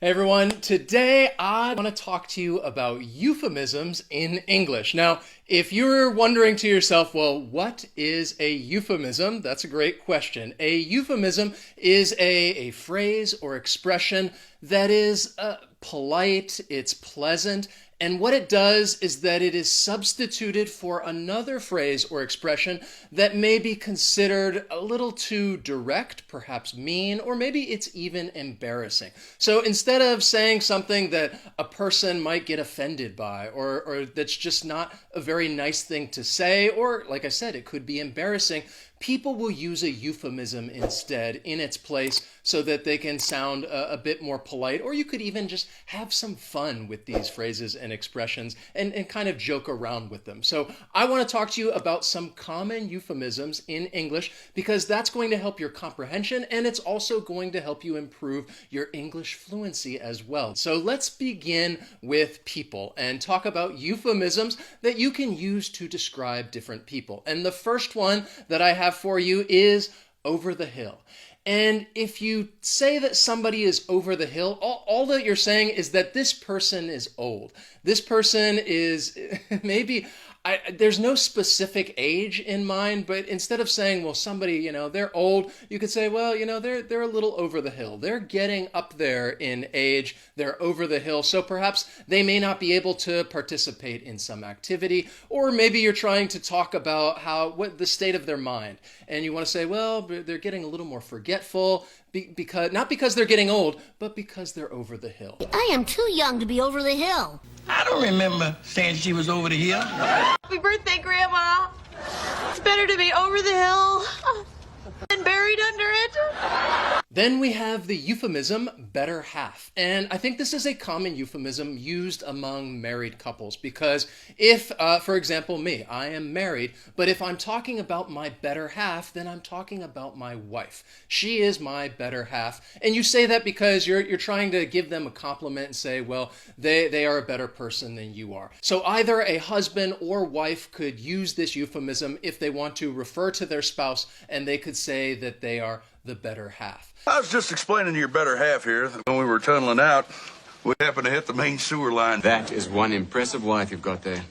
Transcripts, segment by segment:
Hey everyone, today I want to talk to you about euphemisms in English. Now, if you're wondering to yourself, well, what is a euphemism? That's a great question. A euphemism is a phrase or expression that is polite, it's pleasant, and what it does is that it is substituted for another phrase or expression that may be considered a little too direct, perhaps mean, or maybe it's even embarrassing. So instead of saying something that a person might get offended by, or that's just not a very nice thing to say, or like I said, it could be embarrassing, people will use a euphemism instead in its place so that they can sound a bit more polite, or you could even just have some fun with these phrases and expressions and kind of joke around with them. So I want to talk to you about some common euphemisms in English because that's going to help your comprehension and it's also going to help you improve your English fluency as well. So let's begin with people and talk about euphemisms that you can use to describe different people. And the first one that I have for you is over the hill. And if you say that somebody is over the hill, all that you're saying is that this person is old. This person is maybe, there's no specific age in mind, but instead of saying, well, somebody, they're old, you could say, well, they're a little over the hill. They're getting up there in age. They're over the hill. So perhaps they may not be able to participate in some activity, or maybe you're trying to talk about what the state of their mind. And you want to say, well, they're getting a little more forgetful, because not because they're getting old, but because they're over the hill. I am too young to be over the hill. I don't remember saying she was over the hill. Happy birthday, Grandma. It's better to be over the hill than buried under it. Then we have the euphemism better half. And I think this is a common euphemism used among married couples because if, for example, me, I am married, but if I'm talking about my better half, then I'm talking about my wife. She is my better half. And you say that because you're trying to give them a compliment and say, well, they are a better person than you are. So either a husband or wife could use this euphemism if they want to refer to their spouse, and they could say that they are the better half. I was just explaining to your better half here that when we were tunneling out, we happened to hit the main sewer line. That is one impressive wife you've got there.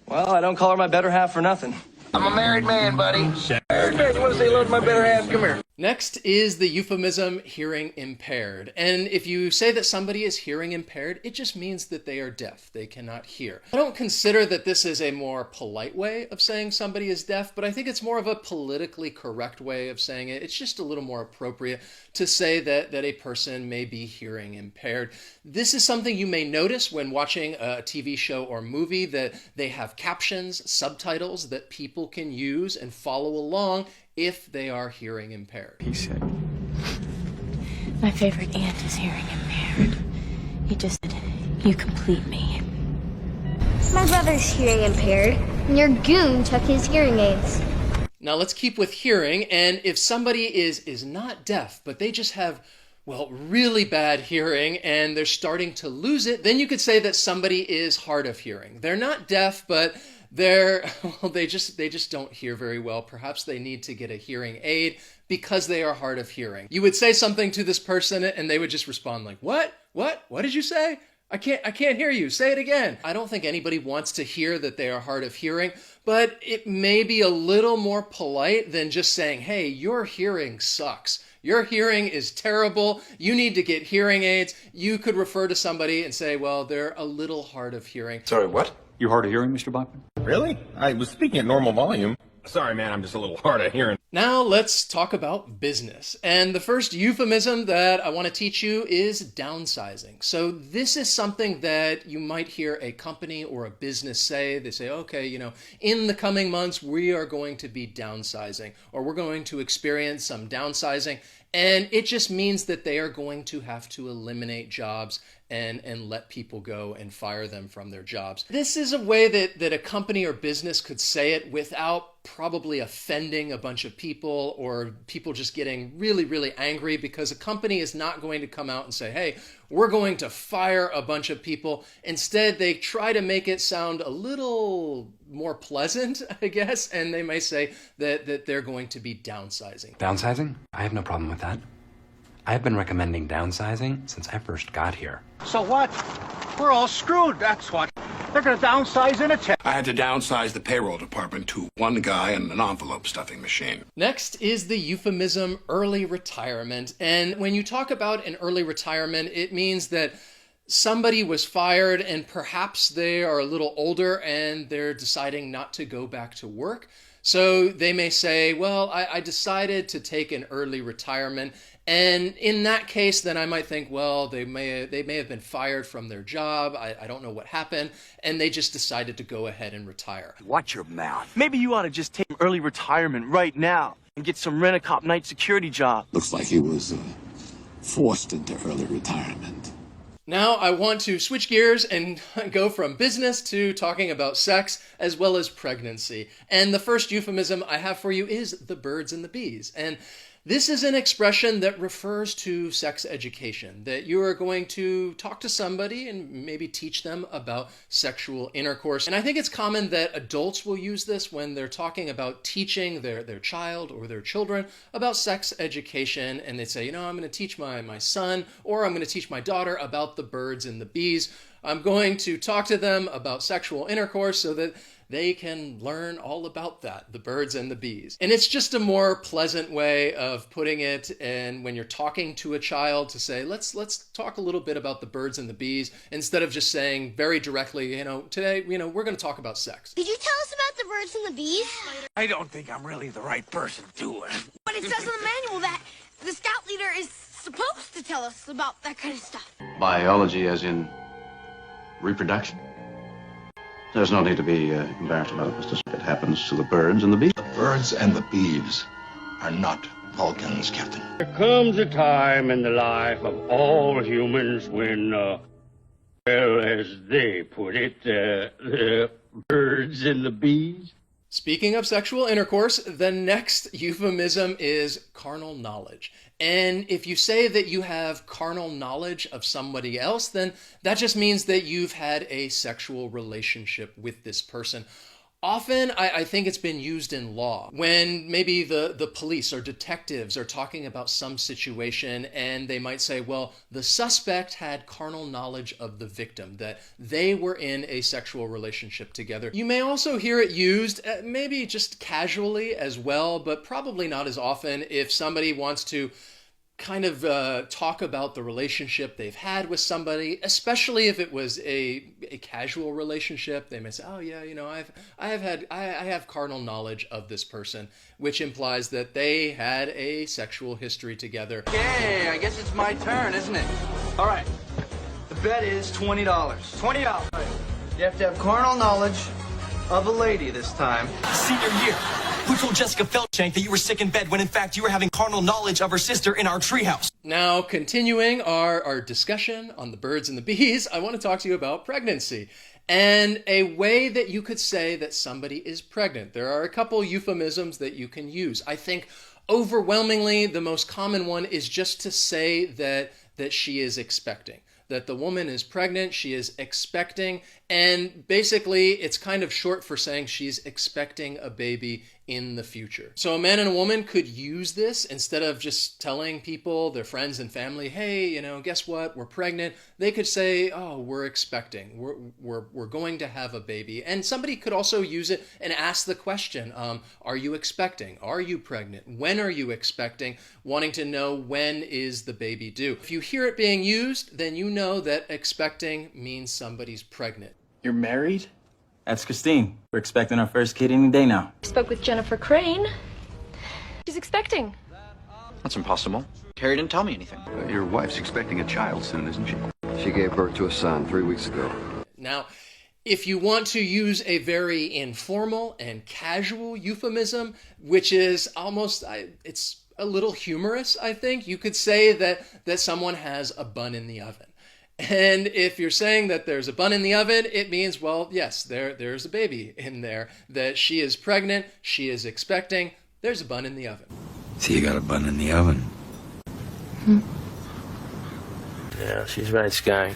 Well, I don't call her my better half for nothing. I'm a married man, buddy. Married man, you want to say hello to my better half? Come here. Next is the euphemism hearing impaired. And if you say that somebody is hearing impaired, it just means that they are deaf. They cannot hear. I don't consider that this is a more polite way of saying somebody is deaf, but I think it's more of a politically correct way of saying it. It's just a little more appropriate to say that a person may be hearing impaired. This is something you may notice when watching a TV show or movie, that they have captions, subtitles that people can use and follow along if they are hearing impaired. He said. My favorite aunt is hearing impaired. You complete me. My brother's hearing impaired, and your goon took his hearing aids. Now let's keep with hearing, and if somebody is not deaf, but they just have, well, really bad hearing and they're starting to lose it, then you could say that somebody is hard of hearing. They're not deaf, but they just don't hear very well. Perhaps they need to get a hearing aid because they are hard of hearing. You would say something to this person and they would just respond like, what? What did you say? I can't hear you. Say it again. I don't think anybody wants to hear that they are hard of hearing, but it may be a little more polite than just saying, hey, your hearing sucks. Your hearing is terrible. You need to get hearing aids. You could refer to somebody and say, well, they're a little hard of hearing. Sorry, what? You hard of hearing, Mr. Bachman? Really? I was speaking at normal volume. Sorry, man, I'm just a little hard of hearing. Now let's talk about business. And the first euphemism that I want to teach you is downsizing. So this is something that you might hear a company or a business say. They say, okay, in the coming months, we are going to be downsizing, or we're going to experience some downsizing. And it just means that they are going to have to eliminate jobs and let people go and fire them from their jobs. This is a way that a company or business could say it without probably offending a bunch of people or people just getting really, really angry, because a company is not going to come out and say, hey, we're going to fire a bunch of people. Instead, they try to make it sound a little more pleasant, I guess, and they may say that they're going to be downsizing. Downsizing? I have no problem with that. I've been recommending downsizing since I first got here. So what? We're all screwed, that's what. They're gonna downsize in a tech. I had to downsize the payroll department to one guy and an envelope stuffing machine. Next is the euphemism early retirement. And when you talk about an early retirement, it means that somebody was fired and perhaps they are a little older and they're deciding not to go back to work. So they may say, well, I decided to take an early retirement. And in that case, then I might think, well, they may have been fired from their job. I don't know what happened. And they just decided to go ahead and retire. Watch your mouth. Maybe you ought to just take early retirement right now and get some rent-a-cop night security job. Looks like he was forced into early retirement. Now I want to switch gears and go from business to talking about sex as well as pregnancy. And the first euphemism I have for you is the birds and the bees. And this is an expression that refers to sex education, that you are going to talk to somebody and maybe teach them about sexual intercourse. And I think it's common that adults will use this when they're talking about teaching their child or their children about sex education. And they say, I'm going to teach my son or I'm going to teach my daughter about the birds and the bees. I'm going to talk to them about sexual intercourse so that they can learn all about that, the birds and the bees. And it's just a more pleasant way of putting it. And when you're talking to a child to say, let's talk a little bit about the birds and the bees, instead of just saying very directly, today, we're going to talk about sex. Did you tell us about the birds and the bees? I don't think I'm really the right person to it. But it says in the manual that the scout leader is supposed to tell us about that kind of stuff. Biology as in reproduction? There's no need to be embarrassed about it, Mr. Smith. It happens to the birds and the bees. The birds and the bees are not Vulcans, Captain. There comes a time in the life of all humans when, well, as they put it, the birds and the bees. Speaking of sexual intercourse, the next euphemism is carnal knowledge. And if you say that you have carnal knowledge of somebody else, then that just means that you've had a sexual relationship with this person. Often, I think it's been used in law when maybe the police or detectives are talking about some situation and they might say, well, the suspect had carnal knowledge of the victim, that they were in a sexual relationship together. You may also hear it used maybe just casually as well, but probably not as often if somebody wants to kind of talk about the relationship they've had with somebody, especially if it was a casual relationship. They may say, oh yeah, I have carnal knowledge of this person, which implies that they had a sexual history together. Okay, I guess it's my turn, isn't it? All right. The bet is $20. $20. You have to have carnal knowledge of a lady this time. Senior year. Who told Jessica Feldshank that you were sick in bed when in fact you were having carnal knowledge of her sister in our treehouse? Now, continuing our discussion on the birds and the bees, I want to talk to you about pregnancy and a way that you could say that somebody is pregnant. There are a couple euphemisms that you can use. I think overwhelmingly the most common one is just to say that she is expecting. That the woman is pregnant, she is expecting, and basically it's kind of short for saying she's expecting a baby in the future. So a man and a woman could use this instead of just telling people, their friends and family, hey, guess what, we're pregnant. They could say, oh, we're expecting, we're going to have a baby. And somebody could also use it and ask the question, are you expecting? Are you pregnant? When are you expecting? Wanting to know when is the baby due. If you hear it being used, then you know that expecting means somebody's pregnant. You're married? That's Christine. We're expecting our first kid any day now. I spoke with Jennifer Crane. She's expecting. That's impossible. Carrie didn't tell me anything. Your wife's expecting a child soon, isn't she? She gave birth to a son 3 weeks ago. Now, if you want to use a very informal and casual euphemism, which is almost, it's a little humorous, I think, you could say that someone has a bun in the oven. And if you're saying that there's a bun in the oven, it means, well, yes, there's a baby in there, that she is pregnant, she is expecting, there's a bun in the oven. So you got a bun in the oven? Yeah, she's right, Sky.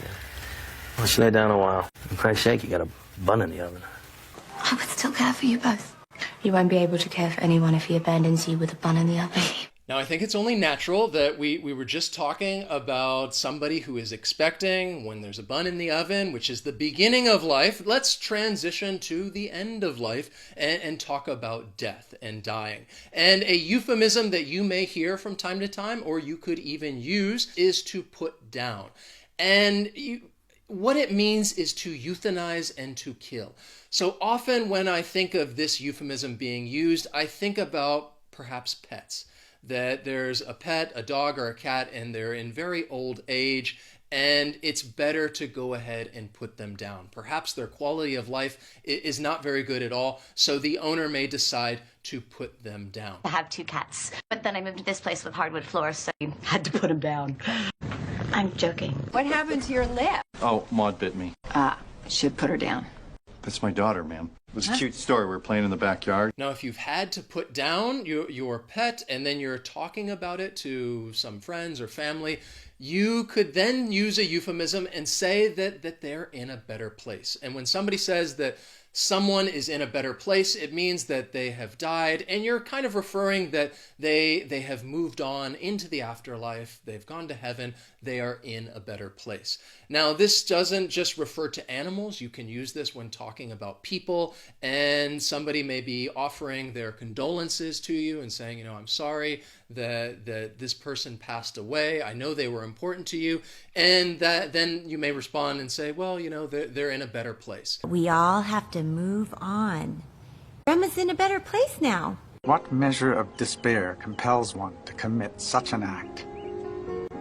Well, she lay down a while. For Christ's sake, you got a bun in the oven. I would still care for you both. You won't be able to care for anyone if he abandons you with a bun in the oven. Now, I think it's only natural that we were just talking about somebody who is expecting when there's a bun in the oven, which is the beginning of life. Let's transition to the end of life and talk about death and dying. And a euphemism that you may hear from time to time, or you could even use, is to put down. And what it means is to euthanize and to kill. So often when I think of this euphemism being used, I think about perhaps pets. That there's a pet, a dog or a cat, and they're in very old age, and it's better to go ahead and put them down. Perhaps their quality of life is not very good at all, so the owner may decide to put them down. I have 2 cats, but then I moved to this place with hardwood floors, so I had to put them down. I'm joking. What happened to your lip? Oh, Maud bit me. Should put her down. That's my daughter, ma'am. It was a cute story. We were playing in the backyard. Now, if you've had to put down your pet and then you're talking about it to some friends or family, you could then use a euphemism and say that they're in a better place. And when somebody says that someone is in a better place, it means that they have died, and you're kind of referring that they have moved on into the afterlife, they've gone to heaven, they are in a better place. Now, this doesn't just refer to animals. You can use this when talking about people, and somebody may be offering their condolences to you and saying, I'm sorry that this person passed away. I know they were important to you. And that then you may respond and say, well, they're in a better place. We all have to move on. Grandma's in a better place now. What measure of despair compels one to commit such an act?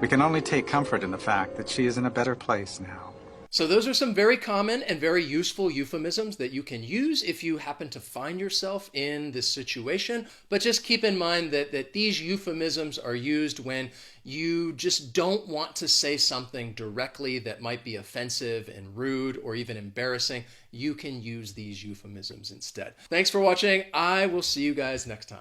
We can only take comfort in the fact that she is in a better place now. So those are some very common and very useful euphemisms that you can use if you happen to find yourself in this situation. But just keep in mind that these euphemisms are used when you just don't want to say something directly that might be offensive and rude or even embarrassing. You can use these euphemisms instead. Thanks for watching. I will see you guys next time.